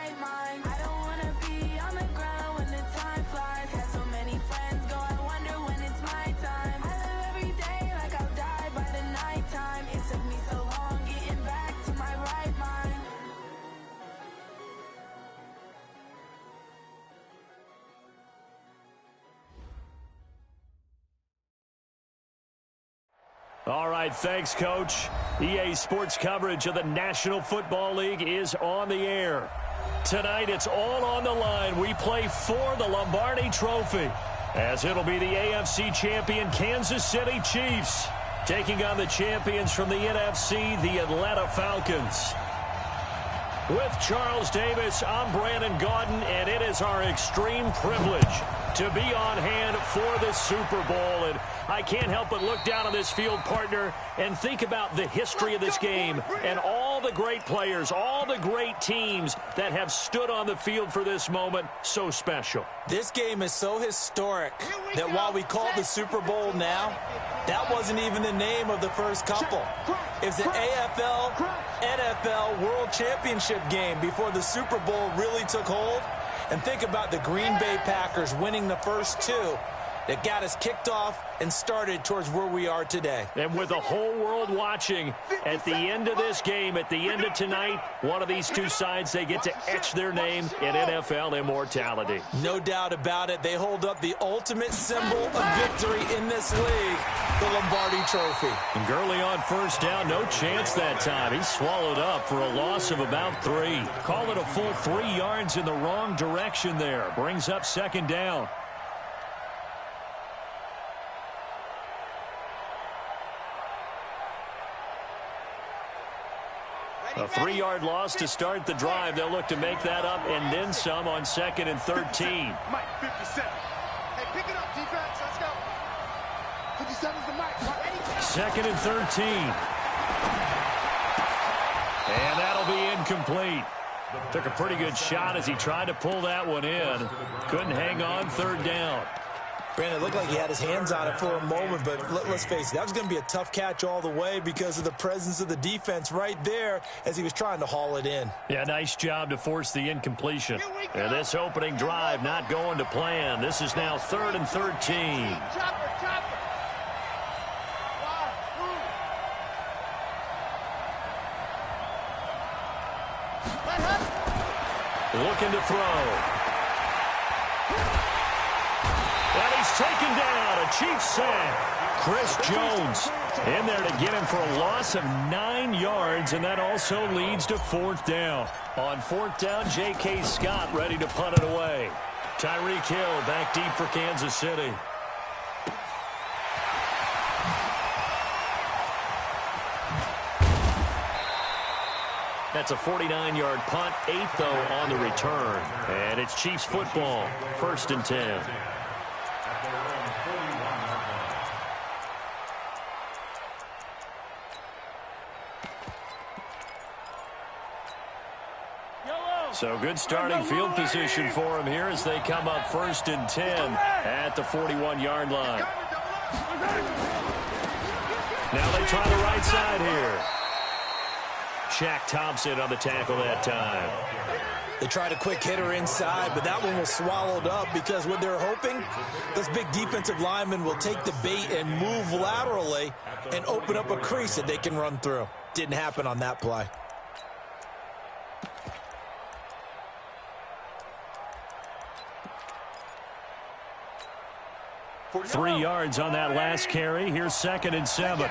right mind. I don't wanna be on the ground when the time flies. Had so many friends go, I wonder when it's my time. I live every day like I'll die by the nighttime. It took me so long getting back to my right mind. All right, thanks, Coach. EA Sports coverage of the National Football League is on the air. Tonight, it's all on the line. We play for the Lombardi Trophy, as it'll be the AFC champion Kansas City Chiefs taking on the champions from the NFC, the Atlanta Falcons. With Charles Davis, I'm Brandon Gaudin, and it is our extreme privilege to be on hand for this Super Bowl. And I can't help but look down on this field, partner, and think about the history of this game and all the great players, all the great teams that have stood on the field for this moment. So special. This game is so historic that while we call it the Super Bowl now, that wasn't even the name of the first couple. It's the AFL, NFL World Championship game before the Super Bowl really took hold. And think about the Green Bay Packers winning the first two that got us kicked off and started towards where we are today. And with the whole world watching, at the end of this game, at the end of tonight, one of these two sides, they get to etch their name in NFL immortality. No doubt about it. They hold up the ultimate symbol of victory in this league, the Lombardi Trophy. And Gurley on first down, no chance that time. He swallowed up for a loss of about 3. Call it a full 3 yards in the wrong direction there. Brings up second down. A 3-yard loss to start the drive. They'll look to make that up and then some on 2nd and 13. Mike, 57. Hey, pick it up, defense. Let's go. 57's the Mike. 2nd and 13. And that'll be incomplete. Took a pretty good shot as he tried to pull that one in. Couldn't hang on, 3rd down. Brandon, it looked like he had his hands on it for a moment, but let's face it, that was going to be a tough catch all the way because of the presence of the defense right there as he was trying to haul it in. Yeah, nice job to force the incompletion. And this opening drive not going to plan. This is now 3rd and 13. Looking to throw. And he's taken down. A Chiefs sack. Chris Jones in there to get him for a loss of 9 yards, and that also leads to 4th down. On 4th down, J.K. Scott ready to punt it away. Tyreek Hill back deep for Kansas City. That's a 49-yard punt, 8 though on the return. And it's Chiefs football, 1st and 10. So good starting field position for him here as they come up 1st and 10 at the 41-yard line. Now they try the right side here. Shaq Thompson on the tackle that time. They tried a quick hitter inside, but that one was swallowed up because what they're hoping, those big defensive linemen will take the bait and move laterally and open up a crease that they can run through. Didn't happen on that play. Three yards on that last carry. Here's 2nd and 7.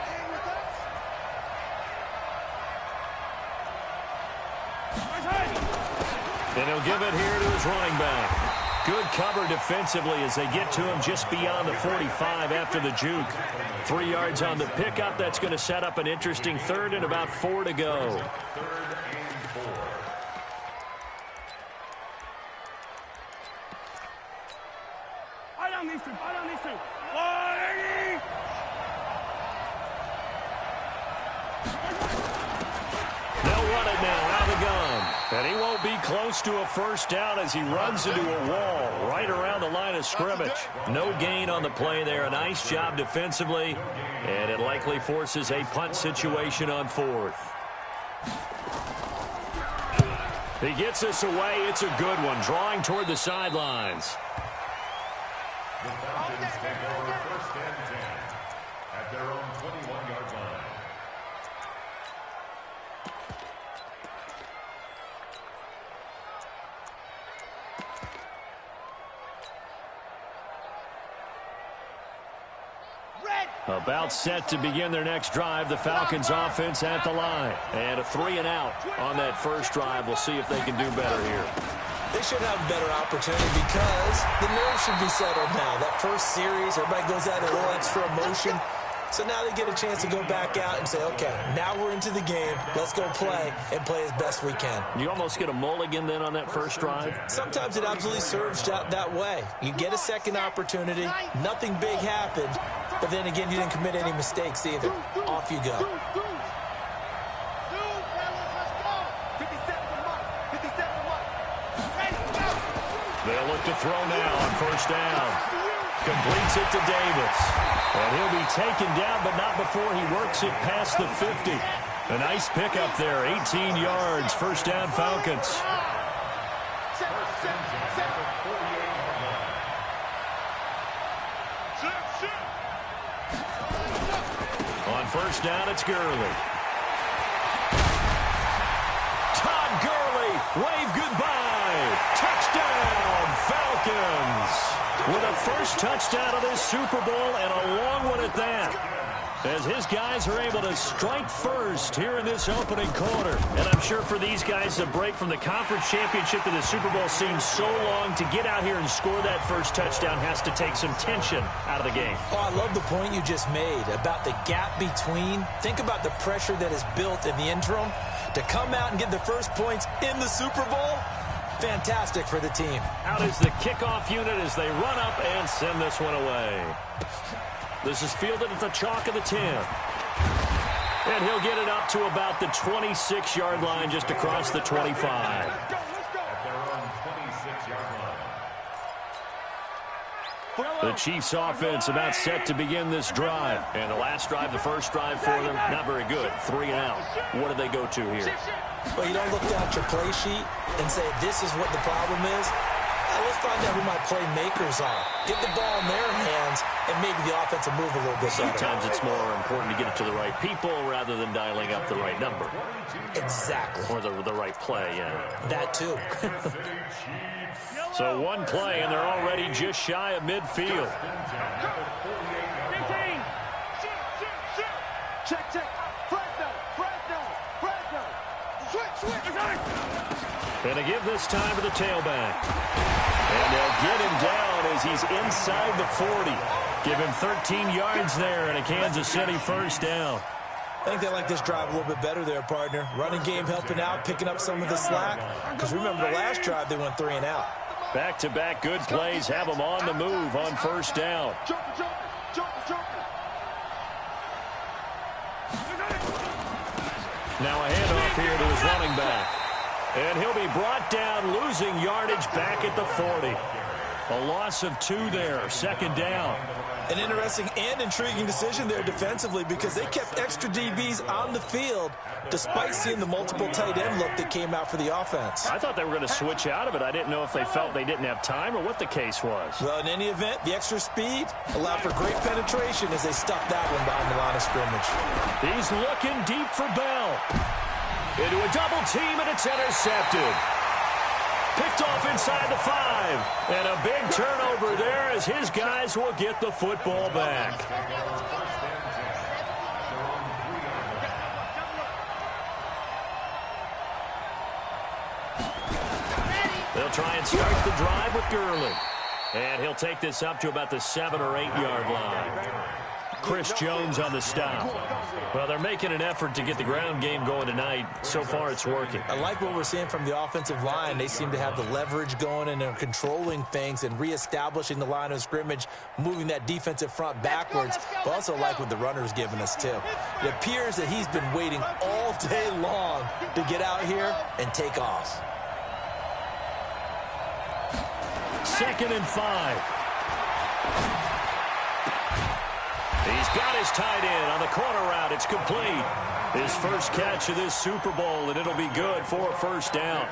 And he'll give it here to his running back. Good cover defensively as they get to him just beyond the 45 after the juke. 3 yards on the pickup. That's going to set up an interesting 3rd and about 4 to go. They'll run it now out of the gun. And he won't be close to a 1st down as he runs into a wall right around the line of scrimmage. No gain on the play there. A nice job defensively. And it likely forces a punt situation on 4th. He gets this away. It's a good one. Drawing toward the sidelines. The Falcons take over 1st and 10 at their own 21-yard line. About set to begin their next drive. The Falcons offense at the line. And a 3-and-out on that first drive. We'll see if they can do better here. They should have a better opportunity because the nerves should be settled now. That first series, everybody goes out a little extra emotion. So now they get a chance to go back out and say, okay, now we're into the game. Let's go play and play as best we can. You almost get a mulligan then on that first drive? Sometimes it absolutely serves out that way. You get a second opportunity. Nothing big happened. But then again, you didn't commit any mistakes either. Off you go. They'll look to throw now on first down. Completes it to Davis. And he'll be taken down, but not before he works it past the 50. A nice pickup there, 18 yards. First down, Falcons. On first down, it's Gurley. Todd Gurley, wave goodbye. Touchdown, Falcons. With a first touchdown of this Super Bowl and a long one at that. As his guys are able to strike first here in this opening quarter. And I'm sure for these guys, the break from the conference championship to the Super Bowl seems so long. To get out here and score that first touchdown has to take some tension out of the game. Oh, I love the point you just made about the gap between. Think about the pressure that is built in the interim. To come out and get the first points in the Super Bowl, fantastic for the team. Out is the kickoff unit as they run up and send this one away. This is fielded at the chalk of the 10. And he'll get it up to about the 26-yard line, just across the 25. At their own 26-yard line. The Chiefs offense about set to begin this drive. And the last drive, the first drive for them, not very good. 3-and-out. What do they go to here? Well, you don't look down at your play sheet and say, this is what the problem is. Let's find out who my playmakers are. Get the ball in their hands and maybe the offense will move a little bit better. Sometimes it's more important to get it to the right people rather than dialing up the right number. Exactly. Or the right play, yeah. That too. So one play, and they're already just shy of midfield. Check. And to give this time to the tailback. And they'll get him down as he's inside the 40. Give him 13 yards there and a Kansas City first down. I think they like this drive a little bit better there, partner. Running game helping out, picking up some of the slack. Because remember, the last drive they went 3-and-out. Back-to-back good plays have them on the move on first down. Now a handoff here to his running back. And he'll be brought down, losing yardage back at the 40. A loss of 2 there, second down. An interesting and intriguing decision there defensively because they kept extra DBs on the field despite seeing the multiple tight end look that came out for the offense. I thought they were going to switch out of it. I didn't know if they felt they didn't have time or what the case was. Well, in any event, the extra speed allowed for great penetration as they stuffed that one behind the line of scrimmage. He's looking deep for Bell. Into a double team, and it's intercepted. Picked off inside the 5. And a big turnover there as his guys will get the football back. They'll try and start the drive with Gurley. And he'll take this up to about the 7 or 8 yard line. Chris Jones on the stop. Well, they're making an effort to get the ground game going tonight. So far, it's working. I like what we're seeing from the offensive line. They seem to have the leverage going and they're controlling things and reestablishing the line of scrimmage, moving that defensive front backwards. But also like what the runner's giving us, too. It appears that he's been waiting all day long to get out here and take off. 2nd and 5. He's got his tight end on the corner route. It's complete. His first catch of this Super Bowl, and it'll be good for a first down.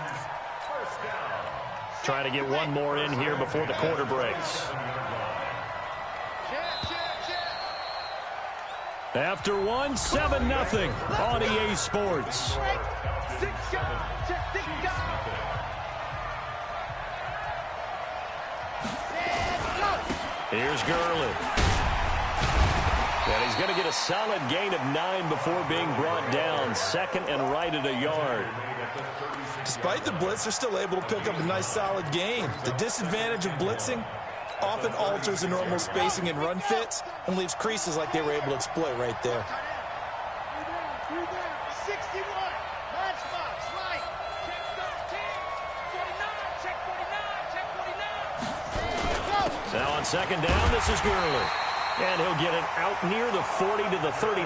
Trying to get one more in here before the quarter breaks. After one, 7-0 on EA Sports. Here's Gurley. And he's going to get a solid gain of 9 before being brought down. Second and right at a yard. Despite the blitz, they're still able to pick up a nice solid gain. The disadvantage of blitzing often alters the normal spacing and run fits and leaves creases like they were able to exploit right there. 61. Matchbox, right. Check 13. 49. Check 49. Check 49. Now on second down, this is Gurley. And he'll get it out near the 40 to the 39.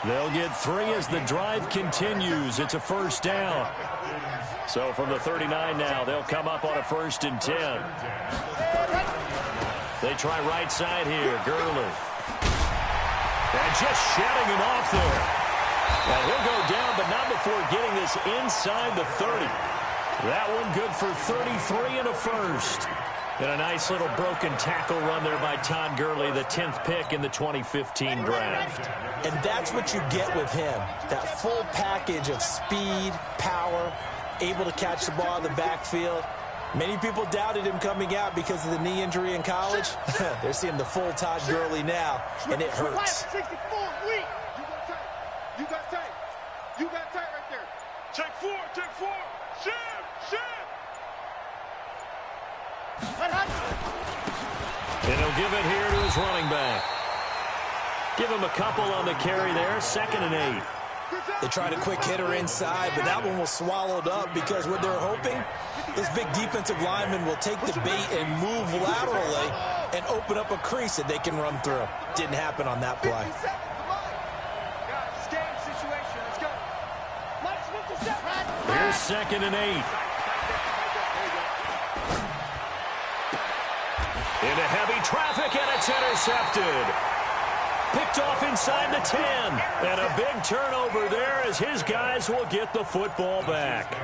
They'll get 3 as the drive continues. It's a first down. So from the 39 now, they'll come up on a 1st and 10. They try right side here. Gurley. And just shedding him off there. And he'll go down, but not before getting this inside the 30. That one good for 33 and a first. And a nice little broken tackle run there by Todd Gurley, the 10th pick in the 2015 draft. And that's what you get with him. That full package of speed, power, able to catch the ball in the backfield. Many people doubted him coming out because of the knee injury in college. They're seeing the full Todd Gurley now, and it hurts. 64, weak. You got tight. You got tight right there. Check 4, check 4. Shim, shim. And he'll give it here to his running back. Give him a couple on the carry there. 2nd and 8. They tried a quick hitter inside, but that one was swallowed up because what they're hoping, this big defensive lineman will take the bait and move laterally and open up a crease that they can run through. Didn't happen on that play. Here's 2nd and 8. Into heavy traffic, and it's intercepted. Picked off inside the 10. And a big turnover there as his guys will get the football back.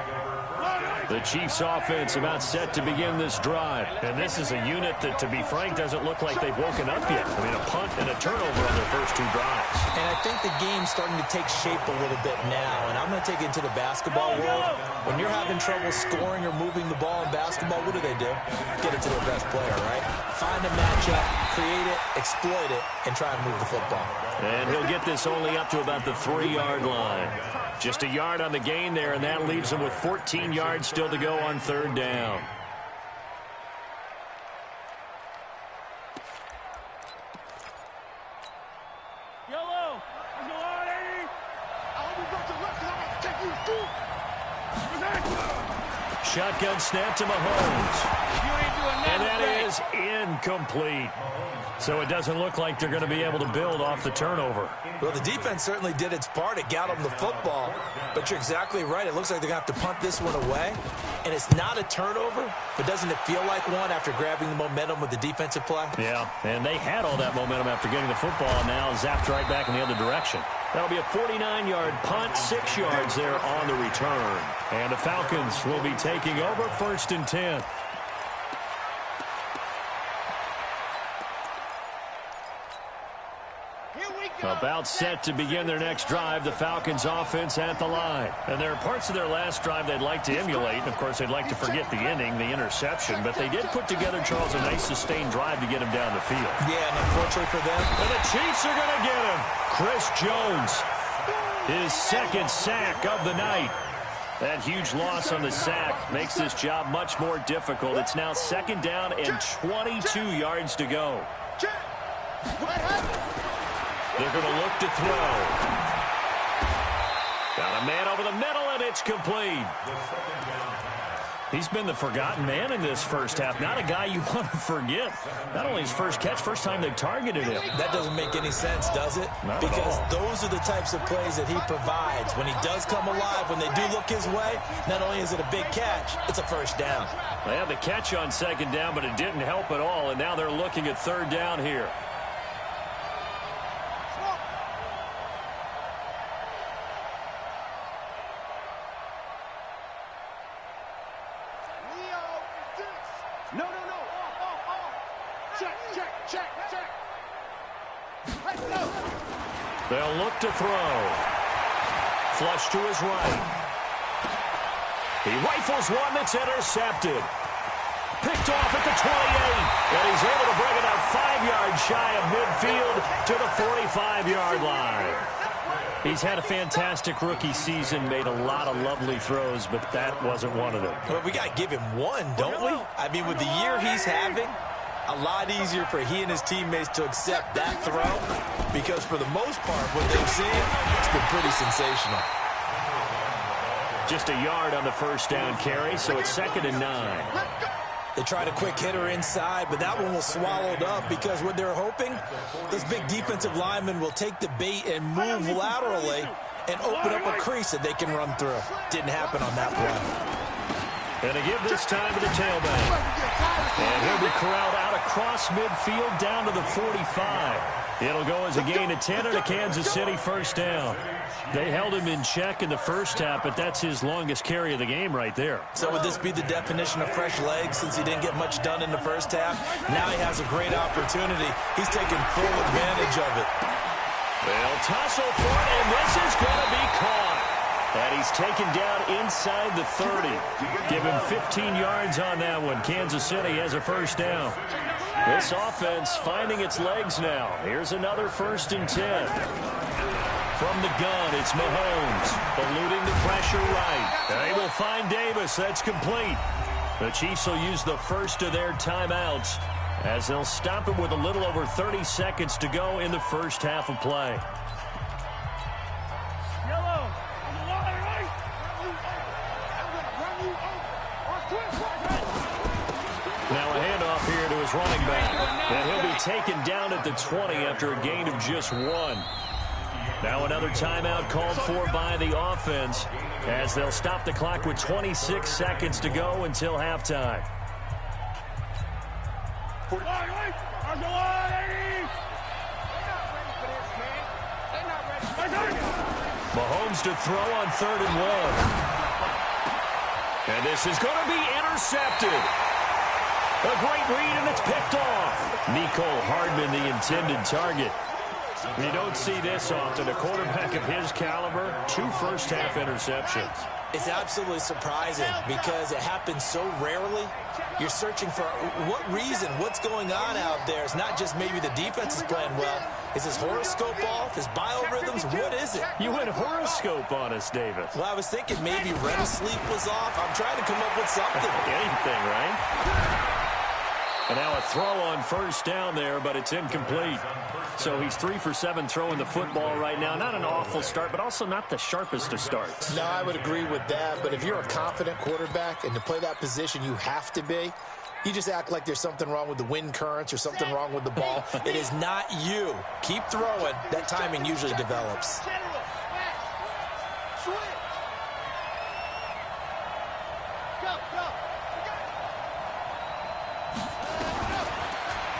The Chiefs offense about set to begin this drive. And this is a unit that, to be frank, doesn't look like they've woken up yet. I mean, a punt and a turnover on their first 2 drives. And I think the game's starting to take shape a little bit now. And I'm going to take it into the basketball world. When you're having trouble scoring or moving the ball in basketball, what do? Get it to their best player, right? Find a matchup, create it, exploit it, and try and move the football. And he'll get this only up to about the 3-yard line. Just a yard on the gain there, and that leaves him with 14 yards still to go on 3rd down. Yellow. Shotgun snap to Mahomes. And that is incomplete. So it doesn't look like they're going to be able to build off the turnover. Well, the defense certainly did its part. It got them the football. But you're exactly right. It looks like they're going to have to punt this one away. And it's not a turnover, but doesn't it feel like one after grabbing the momentum with the defensive play? Yeah, and they had all that momentum after getting the football, and now zapped right back in the other direction. That'll be a 49-yard punt, 6 yards there on the return. And the Falcons will be taking over 1st and 10. About set to begin their next drive, the Falcons offense at the line. And there are parts of their last drive they'd like to emulate. And, of course, they'd like to forget the inning, the interception. But they did put together, Charles, a nice sustained drive to get him down the field. Yeah, and unfortunately for them. And the Chiefs are going to get him. Chris Jones, his 2nd sack of the night. That huge loss on the sack makes this job much more difficult. It's now 2nd down and 22 yards to go. They're going to look to throw. Got a man over the middle, and it's complete. He's been the forgotten man in this first half. Not a guy you want to forget. Not only his first catch, first time they've targeted him. That doesn't make any sense, does it? Not because at all. Those are the types of plays that he provides. When he does come alive, when they do look his way, not only is it a big catch, it's a first down. They had the catch on 2nd down, but it didn't help at all, and now they're looking at 3rd down here. No. Off. Check. Let's go. They'll look to throw. Flush to his right. He rifles one that's intercepted. Picked off at the 28. And he's able to bring it out 5 yards shy of midfield to the 45-yard line. He's had a fantastic rookie season, made a lot of lovely throws, but that wasn't one of them. Well, we got to give him one, don't we? I mean, with the year he's having, a lot easier for he and his teammates to accept that throw, because for the most part, what they've seen, it's been pretty sensational. Just a yard on the first down carry, so it's 2nd and 9. They tried a quick hitter inside, but that one was swallowed up because what they're hoping, this big defensive lineman will take the bait and move laterally and open up a crease that they can run through. Didn't happen on that play. And to give this time to the tailback. And he'll be corralled out across midfield down to the 45. It'll go as a gain of 10 and a Kansas City first down. They held him in check in the first half, but that's his longest carry of the game right there. So would this be the definition of fresh legs since he didn't get much done in the first half? Now he has a great opportunity. He's taking full advantage of it. They'll tussle for it, and this is going to be caught. And he's taken down inside the 30. Give him 15 yards on that one. Kansas City has a first down. This offense finding its legs now. Here's another 1st and 10. From the gun, it's Mahomes, eluding the pressure right. They will find Davis. That's complete. The Chiefs will use the first of their timeouts as they'll stop it with a little over 30 seconds to go in the first half of play. Now a handoff here to his running back. And he'll be taken down at the 20 after a gain of just 1. Now another timeout called for by the offense as they'll stop the clock with 26 seconds to go until halftime. Mahomes to throw on 3rd and 1. And this is going to be intercepted. A great read, and it's picked off. Mecole Hardman, the intended target. You don't see this often. A quarterback of his caliber, 2 first-half interceptions. It's absolutely surprising because it happens so rarely. You're searching for what reason, what's going on out there. It's not just maybe the defense is playing well. Is his horoscope off? His biorhythms? What is it? You went horoscope on us, David. Well, I was thinking maybe REM sleep was off. I'm trying to come up with something. Anything, right? And now a throw on first down there, but it's incomplete. So he's 3 for 7 throwing the football right now. Not an awful start, but also not the sharpest of starts. No, I would agree with that. But if you're a confident quarterback and to play that position, you have to be. You just act like there's something wrong with the wind currents or something wrong with the ball. It is not you. Keep throwing. That timing usually develops.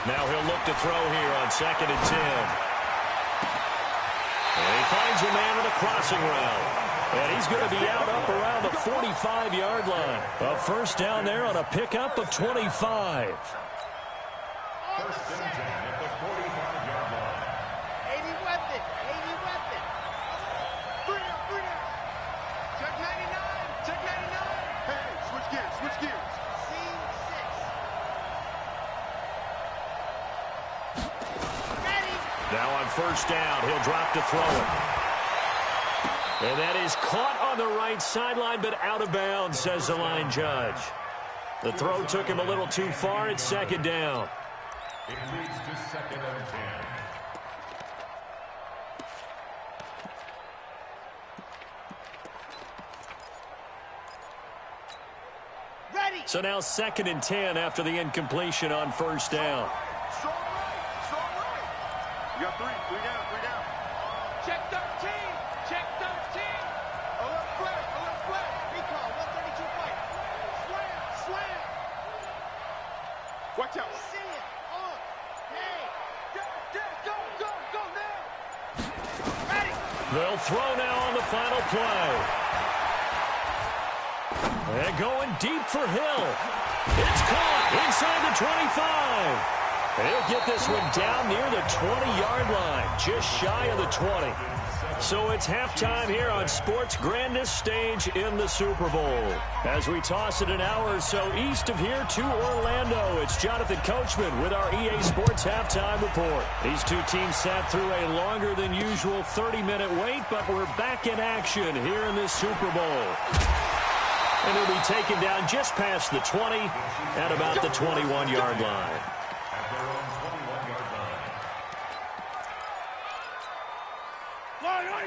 Now he'll look to throw here on 2nd and 10. And he finds a man in a crossing route. And he's going to be out up around the 45-yard line. A first down there on a pickup of 25. 1st and 10 at the 45-yard line. 80 weapon. 3 out. Check 99. Hey, switch gears. Now on first down, he'll drop to throw it. And that is caught on the right sideline, but out of bounds, says the line judge. The throw took him a little too far. It's 2nd down. It leads to 2nd and 10. Ready. So now 2nd and 10 after the incompletion on first down. Strong right. You got 3 down. Check 13. A left flat. Recall, 132 fight. Slam. Watch out. See it. On. Hey. Go now. Ready. They'll throw now on the final play. And going deep for Hill. It's caught inside the 25. He'll get this one down near the 20-yard line, just shy of the 20. So it's halftime here on sports' grandest stage in the Super Bowl. As we toss it an hour or so east of here to Orlando, it's Jonathan Coachman with our EA Sports Halftime Report. These two teams sat through a longer than usual 30-minute wait, but we're back in action here in this Super Bowl. And he'll be taken down just past the 20 at about the 21-yard line.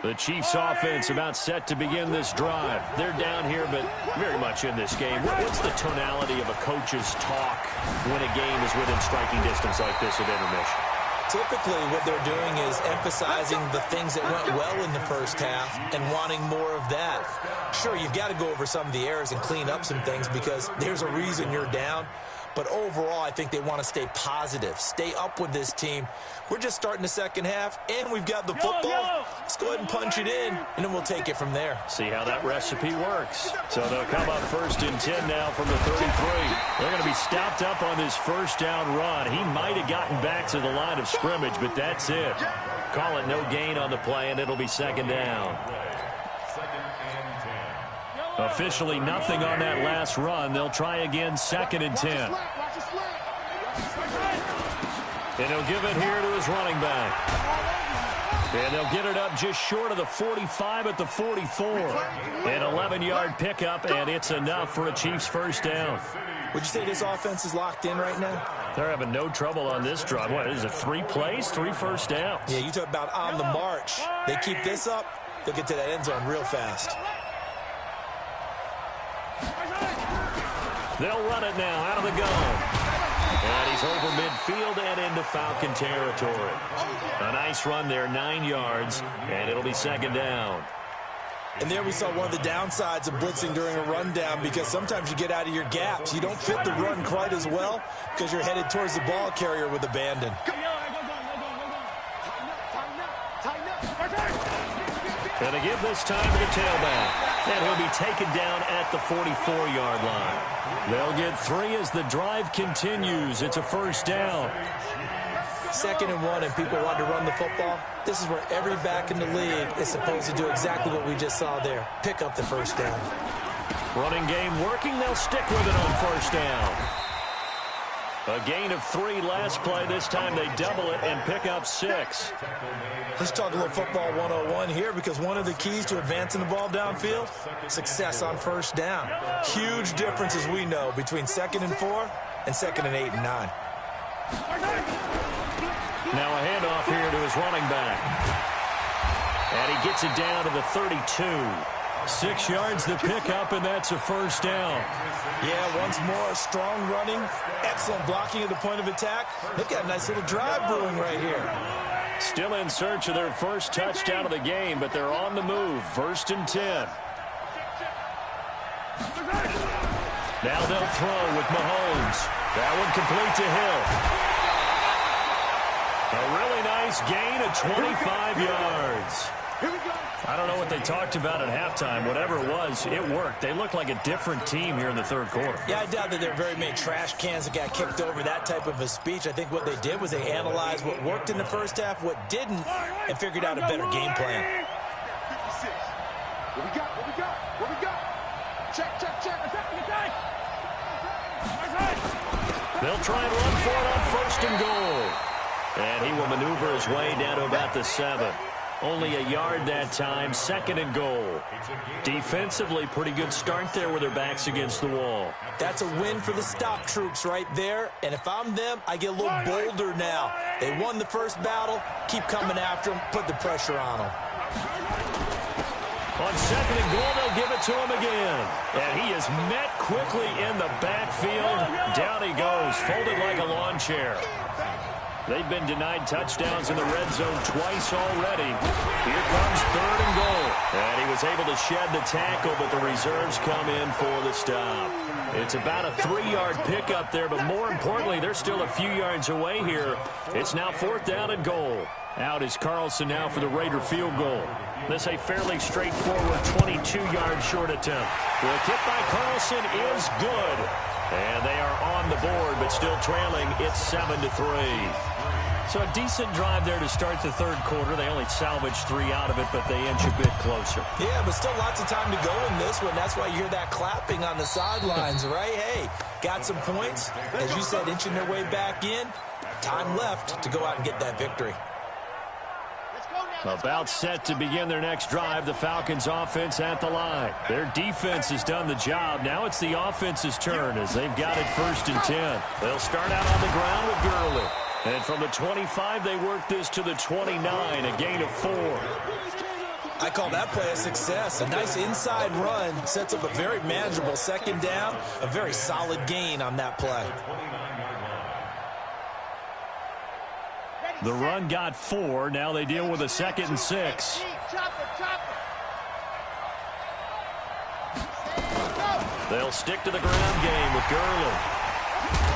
The Chiefs' offense about set to begin this drive. They're down here, but very much in this game. What's the tonality of a coach's talk when a game is within striking distance like this at intermission? Typically, what they're doing is emphasizing the things that went well in the first half and wanting more of that. Sure, you've got to go over some of the errors and clean up some things because there's a reason you're down. But overall, I think they want to stay positive, stay up with this team. We're just starting the second half, and we've got the football. Let's go ahead and punch it in, and then we'll take it from there. See how that recipe works. So they'll come up 1st and 10 now from the 33. They're going to be stopped up on this first down run. He might have gotten back to the line of scrimmage, but that's it. Call it no gain on the play, and it'll be 2nd down. Officially nothing on that last run. They'll try again, 2nd and 10. And he'll give it here to his running back. And they'll get it up just short of the 45 at the 44. An 11-yard pickup, and it's enough for a Chiefs first down. Would you say this offense is locked in right now? They're having no trouble on this drive. What, is it 3 plays, 3 first downs? Yeah, you talk about on the march. They keep this up, they'll get to that end zone real fast. They'll run it now out of the gun. And he's over midfield and into Falcon territory. A nice run there, 9 yards, and it'll be 2nd down. And there we saw one of the downsides of blitzing during a rundown because sometimes you get out of your gaps. You don't fit the run quite as well because you're headed towards the ball carrier with abandon. Going to give this time to the tailback. And he'll be taken down at the 44-yard line. They'll get 3 as the drive continues. It's a first down. 2nd and 1, and people want to run the football. This is where every back in the league is supposed to do exactly what we just saw there. Pick up the first down. Running game working. They'll stick with it on first down. A gain of 3 last play. This time they double it and pick up 6. Let's talk a little football 101 here because one of the keys to advancing the ball downfield, success on first down. Huge difference, as we know, between 2nd and 4 and 2nd and 8 and 9. Now a handoff here to his running back. And he gets it down to the 32. 6 yards to pick up, and that's a first down. Yeah, once more, strong running, excellent blocking at the point of attack. Look at a nice little drive brewing right here. Still in search of their first touchdown of the game, but they're on the move. 1st and 10. Now they'll throw with Mahomes. That one complete to Hill. A really nice gain of 25 yards. I don't know what they talked about at halftime. Whatever it was, it worked. They look like a different team here in the 3rd quarter. Yeah, I doubt that there are very many trash cans that got kicked over, that type of a speech. I think what they did was they analyzed what worked in the first half, what didn't, and figured out a better game plan. 56. What we got? What we got? What we got? Check, check, check. They'll try and run for it on 1st and goal. And he will maneuver his way down to about the 7. Only a yard that time, 2nd and goal. Defensively, pretty good start there with their backs against the wall. That's a win for the stop troops right there. And if I'm them, I get a little bolder now. They won the first battle. Keep coming after them. Put the pressure on them. On 2nd and goal, they'll give it to him again. And he is met quickly in the backfield. Down he goes, folded like a lawn chair. They've been denied touchdowns in the red zone twice already. Here comes 3rd and goal. And he was able to shed the tackle, but the reserves come in for the stop. It's about a 3-yard pickup there, but more importantly, they're still a few yards away here. It's now 4th down and goal. Out is Carlson now for the Raider field goal. This a fairly straightforward 22-yard short attempt. The kick by Carlson is good. And they are on the board, but still trailing. It's 7-3. So a decent drive there to start the third quarter. They only salvaged 3 out of it, but they inch a bit closer. Yeah, but still lots of time to go in this one. That's why you hear that clapping on the sidelines, right? Hey, got some points. As you said, inching their way back in. Time left to go out and get that victory. About set to begin their next drive, the Falcons offense at the line. Their defense has done the job. Now it's the offense's turn as they've got it 1st and 10. They'll start out on the ground with Gurley. And from the 25, they work this to the 29, a gain of 4. I call that play a success. A nice inside run sets up a very manageable second down, a very solid gain on that play. The run got 4. Now they deal with a 2nd and 6. They'll stick to the ground game with Gurley.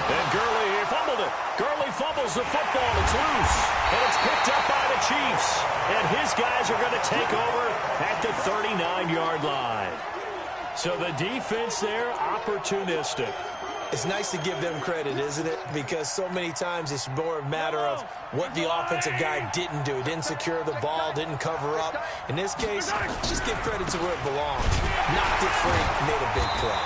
And Gurley, he fumbled it. Gurley fumbles the football. It's loose. And it's picked up by the Chiefs. And his guys are going to take over at the 39-yard line. So the defense there, opportunistic. It's nice to give them credit, isn't it? Because so many times it's more a matter of what the offensive guy didn't do. He didn't secure the ball, didn't cover up. In this case, just give credit to where it belongs. Knocked it free, made a big play.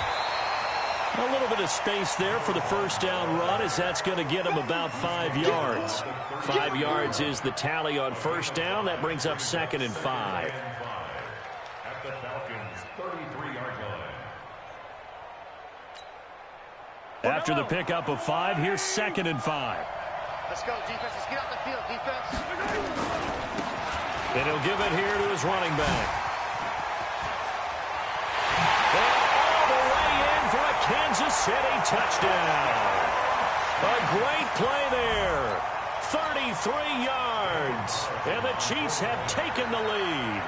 A little bit of space there for the first down run as that's going to get him about 5 yards. 5 yards is the tally on first down. That brings up 2nd and 5. At the Falcons' 33-yard line. After the pickup of 5, here's 2nd and 5. Let's go, defense. Let's get out the field, defense. And he'll give it here to his running back. And all the way in for a Kansas City touchdown. A great play there. 33 yards. And the Chiefs have taken the lead.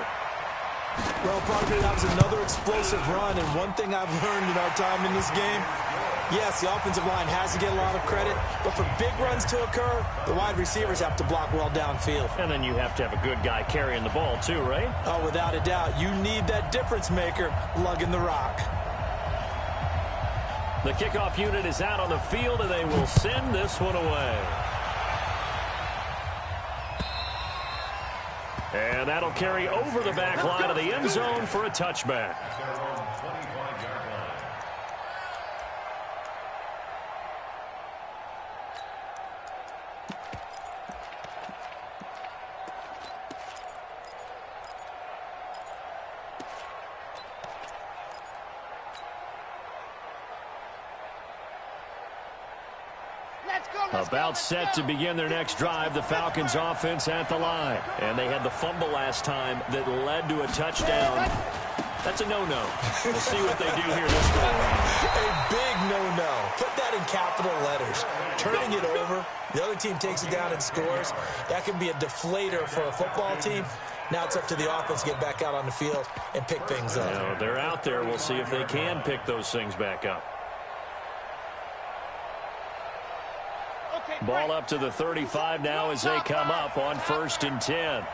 Well, Parker, that was another explosive run. And one thing I've learned in our time in this game, yes, the offensive line has to get a lot of credit, but for big runs to occur, the wide receivers have to block well downfield. And then you have to have a good guy carrying the ball too, right? Oh, without a doubt. You need that difference maker lugging the rock. The kickoff unit is out on the field, and they will send this one away. And that'll carry over the back line of the end zone for a touchback. About set to begin their next drive, the Falcons offense at the line. And they had the fumble last time that led to a touchdown. That's a no-no. We'll see what they do here this time. A big no-no. Put that in capital letters. Turning it over, the other team takes it down and scores. That can be a deflator for a football team. Now it's up to the offense to get back out on the field and pick things up. Now, they're out there. We'll see if they can pick those things back up. Ball up to the 35 now as they come up on 1st and 10.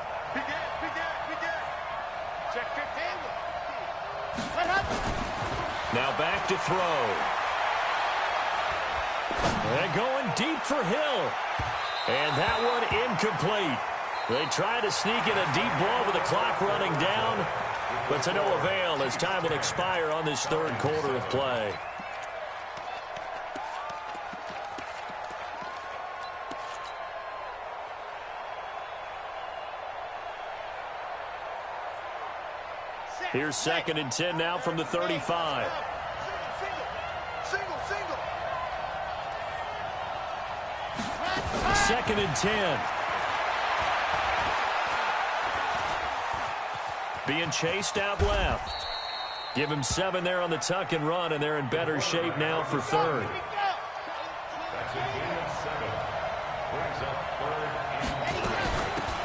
Now back to throw. And going deep for Hill. And that one incomplete. They try to sneak in a deep ball with the clock running down, but to no avail as time will expire on this third quarter of play. Here's 2nd and 10 now from the 35. Single. 2nd and 10. Being chased out left. Give him 7 there on the tuck and run, and they're in better shape now for 3rd.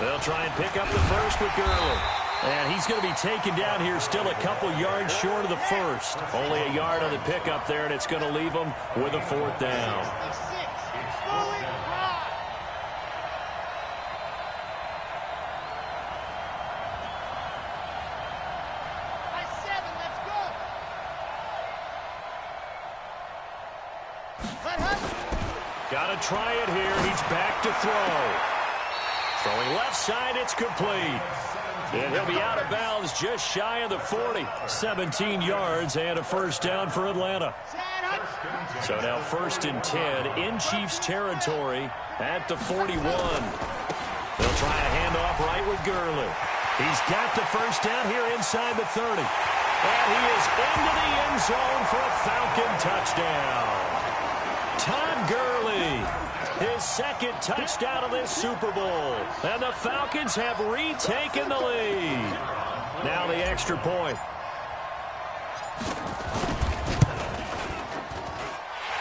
They'll try and pick up the first with Gurley. And he's going to be taken down here still a couple yards short of the first. Only a yard on the pickup there, and it's going to leave him with a 4th down. Got to try it here. He's back to throw. Throwing left side, it's complete. And he'll be out of bounds just shy of the 40. 17 yards and a first down for Atlanta. So now 1st and 10 in Chiefs territory at the 41. They'll try a handoff right with Gurley. He's got the first down here inside the 30. And he is into the end zone for a Falcon touchdown. Todd Gurley, his 2nd touchdown of this Super Bowl. And the Falcons have retaken the lead. Now the extra point.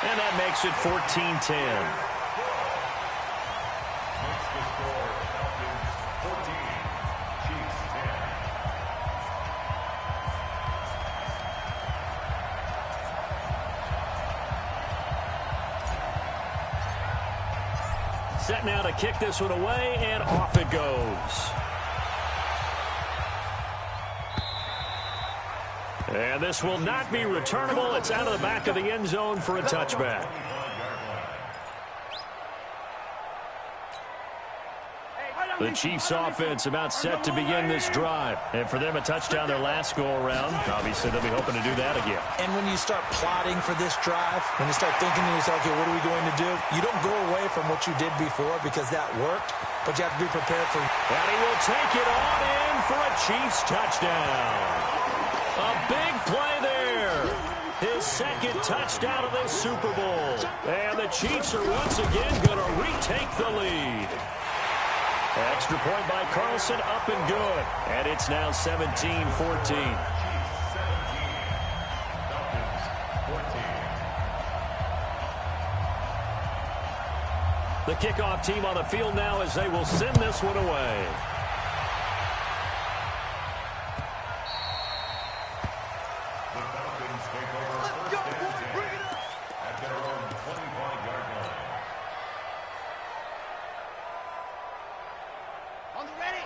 And that makes it 14-10. Set now to kick this one away, and off it goes. And this will not be returnable. It's out of the back of the end zone for a touchback. The Chiefs offense about set to begin this drive. And for them, a touchdown their last go-around. Obviously, they'll be hoping to do that again. And when you start plotting for this drive, when you start thinking to yourself, okay, what are we going to do? You don't go away from what you did before because that worked, but you have to be prepared for it. And he will take it on in for a Chiefs touchdown. A big play there. His 2nd touchdown of this Super Bowl. And the Chiefs are once again going to retake the lead. Extra point by Carlson, up and good. And it's now 17-14. The kickoff team on the field now as they will send this one away.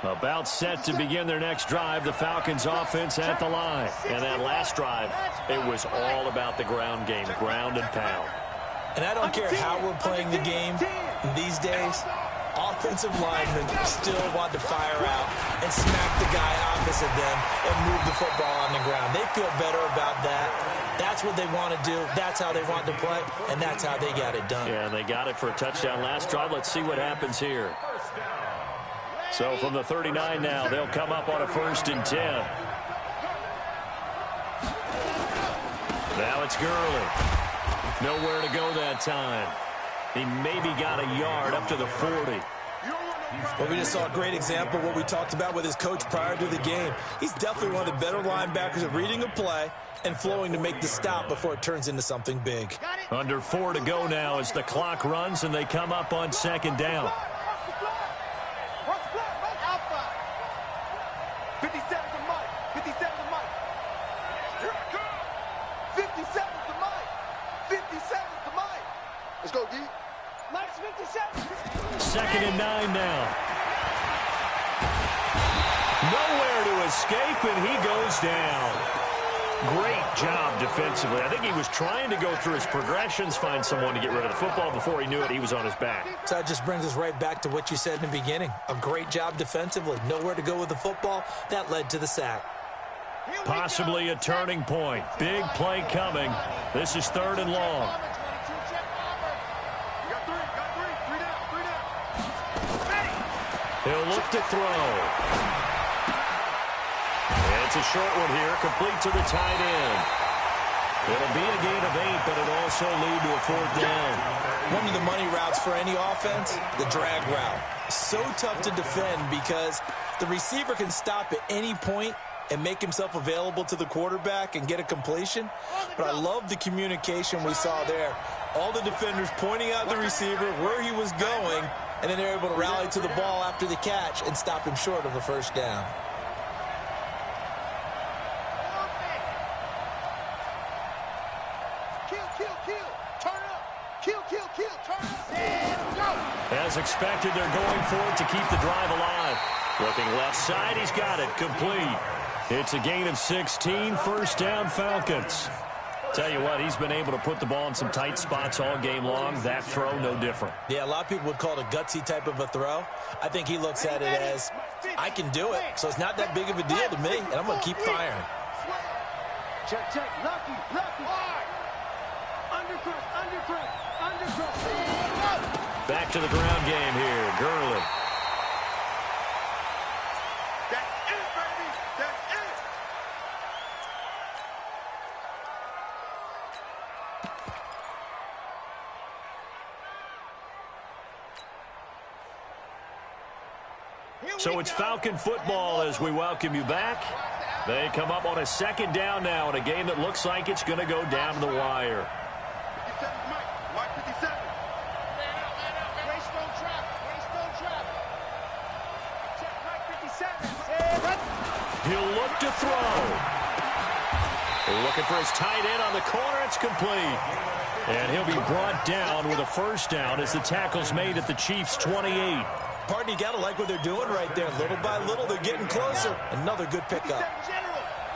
About set to begin their next drive, the Falcons offense at the line. And that last drive, it was all about the ground game, ground and pound. And I don't care how we're playing the game these days, offensive linemen still want to fire out and smack the guy opposite them and move the football on the ground. They feel better about that. That's what they want to do. That's how they want to play, and that's how they got it done. Yeah, they got it for a touchdown last drive. Let's see what happens here. So from the 39 now, they'll come up on a 1st and 10. Now it's Gurley. Nowhere to go that time. He maybe got a yard up to the 40. Well, we just saw a great example of what we talked about with his coach prior to the game. He's definitely one of the better linebackers at reading a play and flowing to make the stop before it turns into something big. Under 4 to go now as the clock runs and they come up on 2nd down. 57 to Mike. 57 to Mike. Here it comes. 57 to Mike. 57 to Mike. Let's go, D. Mike's 57. 2nd and 9 now. Nowhere to escape, and he goes down. Great job defensively. I think he was trying to go through his progressions, find someone to get rid of the football. Before he knew it, he was on his back. So that just brings us right back to what you said in the beginning. A great job defensively. Nowhere to go with the football. That led to the sack. Possibly a turning point. Big play coming. This is 3rd and long. He'll look to throw. It's a short one here, complete to the tight end. It'll be a gain of 8, but it'll also lead to a 4th down. One of the money routes for any offense, the drag route. So tough to defend because the receiver can stop at any point and make himself available to the quarterback and get a completion. But I love the communication we saw there. All the defenders pointing out the receiver, where he was going, and then they're able to rally to the ball after the catch and stop him short of a 1st down. As expected, they're going for it to keep the drive alive. Looking left side, he's got it complete. It's a gain of 16, 1st down Falcons. Tell you what, he's been able to put the ball in some tight spots all game long. That throw, no different. Yeah, a lot of people would call it a gutsy type of a throw. I think he looks at it as, I can do it, so it's not that big of a deal to me, and I'm going to keep firing. Check, check. Lucky. Undercross. Back to the ground game here. Gurley. That's it, baby. That's it. So it's Falcon football as we welcome you back. They come up on a second down now in a game that looks like it's going to go down to the wire. 57's Mike 57. Man out. Race no trap. Check Mike 57. He'll look to throw. Looking for his tight end on the corner. It's complete. And he'll be brought down with a first down as the tackle's made at the Chiefs' 28. Pardon, you got to like what they're doing right there. Little by little, they're getting closer. Another good pickup.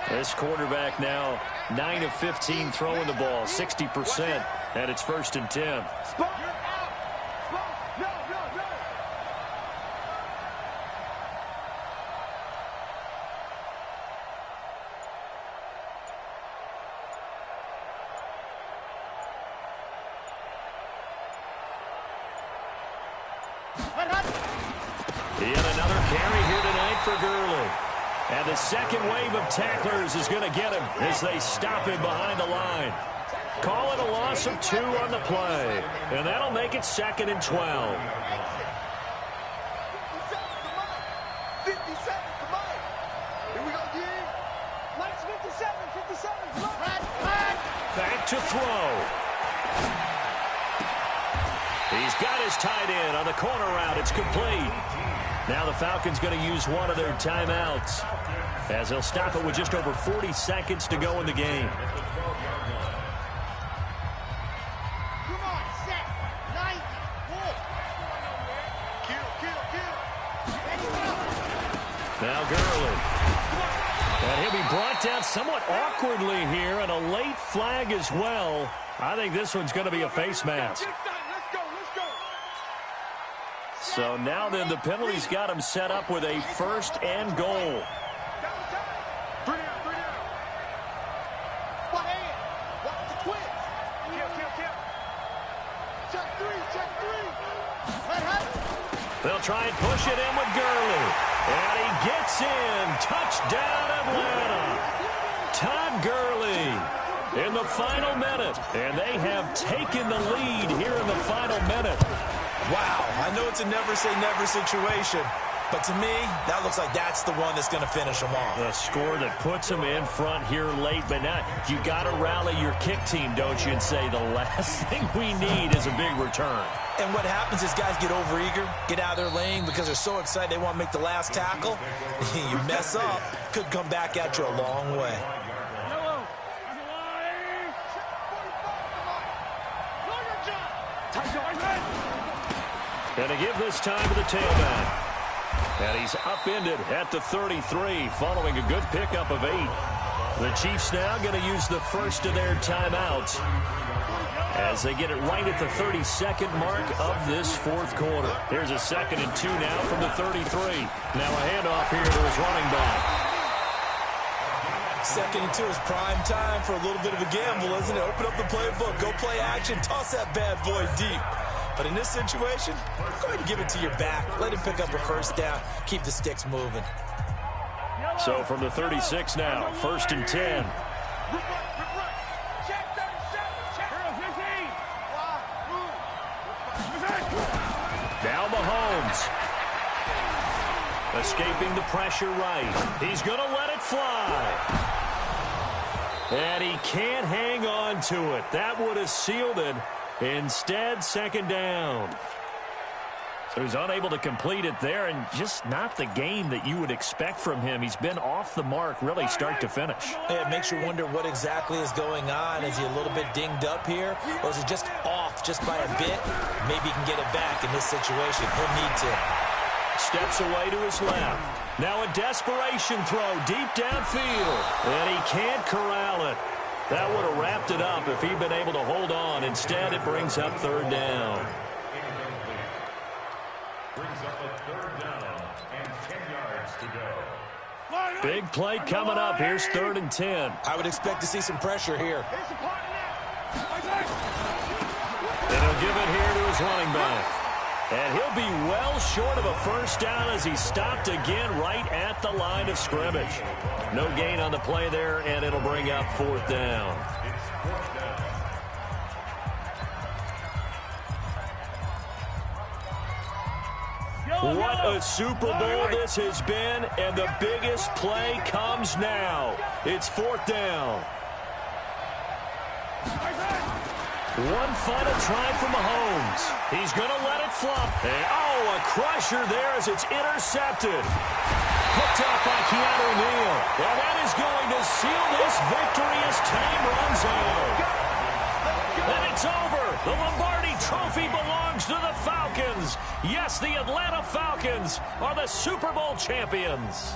This quarterback now 9 of 15 throwing the ball, 60%, and it's 1st and 10. Yet another carry here tonight for Gurley. And the second wave of tacklers is going to get him as they stop him behind the line. Call it a loss of 2 on the play. And that'll make it 2nd and 12. 57 to Mike. Here we go, D. Mike's 57. Back to throw. He's got his tight end on the corner route. It's complete. Now the Falcons going to use one of their timeouts as they'll stop it with just over 40 seconds to go in the game. Come on, set. 90. Kill. Now Gurley. And he'll be brought down somewhat awkwardly here, and a late flag as well. I think this one's going to be a face mask. Let's go. So now then the penalty's got him set up with a 1st and goal. Three down. One hand. Watch the twist. Kill. Check three. They'll try and push it in with Gurley. And he gets in. Touchdown, Atlanta. Todd Gurley in the final minute. And they have taken the lead here in the final minute. Wow, I know it's a never-say-never situation, but to me, that looks like that's the one that's going to finish them off. A score that puts them in front here late, but now you got to rally your kick team, don't you, and say the last thing we need is a big return. And what happens is guys get overeager, get out of their lane because they're so excited they want to make the last tackle. You mess up, could come back at you a long way. And to give this time to the tailback. And he's upended at the 33 following a good pickup of 8. The Chiefs now going to use the first of their timeouts as they get it right at the 32nd mark of this 4th quarter. Here's a 2nd and 2 now from the 33. Now a handoff here to his running back. 2nd and 2 is prime time for a little bit of a gamble, isn't it? Open up the playbook, go play action, toss that bad boy deep. But in this situation, go ahead and give it to your back. Let him pick up a 1st down. Keep the sticks moving. So from the 36 now, 1st and 10. Now Mahomes. Escaping the pressure right. He's going to let it fly. And he can't hang on to it. That would have sealed it. Instead, 2nd down. So he's unable to complete it there, and just not the game that you would expect from him. He's been off the mark, really, start to finish. Yeah, it makes you wonder what exactly is going on. Is he a little bit dinged up here, or is he just off just by a bit? Maybe he can get it back in this situation. He'll need to. Steps away to his left. Now a desperation throw deep downfield, and he can't corral it. That would have wrapped it up if he'd been able to hold on. Instead, it brings up third down. Brings up a third down and 10 yards to go. Big play coming up. Here's 3rd and 10. I would expect to see some pressure here. And he'll give it here to his running back. And he'll be well short of a first down as he stopped again right at the line of scrimmage. No gain on the play there, and it'll bring up 4th down. It's 4th down. What a Super Bowl this has been, and the biggest play comes now. It's 4th down. One final try from Mahomes. He's going to let it flop. And, a crusher there as it's intercepted. Picked off by Keanu Neal. And that is going to seal this victory as time runs out. And it's over. The Lombardi Trophy belongs to the Falcons. Yes, the Atlanta Falcons are the Super Bowl champions.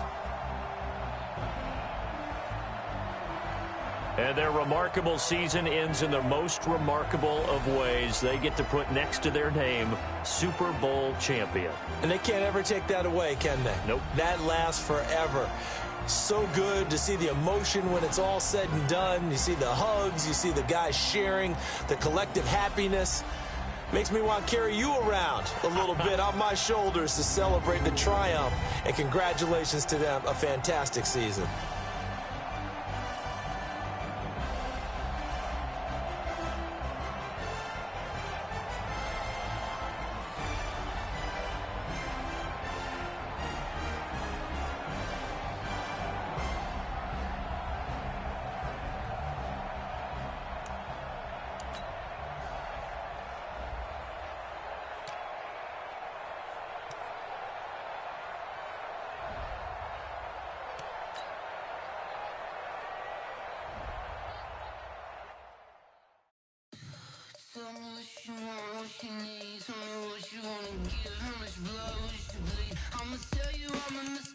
And their remarkable season ends in the most remarkable of ways. They get to put next to their name, Super Bowl champion. And they can't ever take that away, can they? Nope. That lasts forever. So good to see the emotion when it's all said and done. You see the hugs, you see the guys sharing, the collective happiness. Makes me want to carry you around a little bit on my shoulders to celebrate the triumph. And congratulations to them, a fantastic season. Tell me what you want, what you need. Tell me what you wanna give. How much blood would you bleed? I'ma tell you I'm a